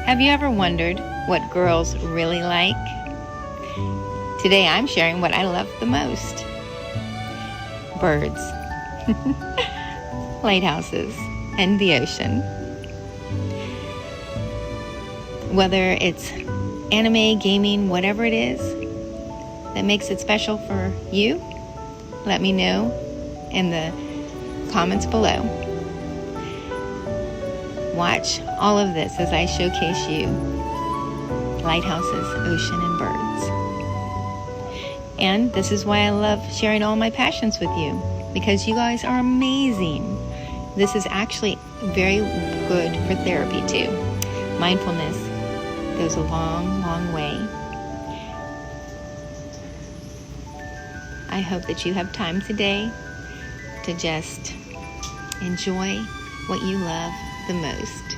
Have you ever wondered what girls really like? Today I'm sharing what I love the most. Birds, lighthouses, and the ocean. Whether it's anime, gaming, whatever it is that makes it special for you, let me know in the comments below. Watch all of this as I showcase you lighthouses, ocean, and birds. And this is why I love sharing all my passions with you, because you guys are amazing. This is actually very good for therapy too. Mindfulness goes a long, long way. I hope that you have time today to just enjoy what you love the most.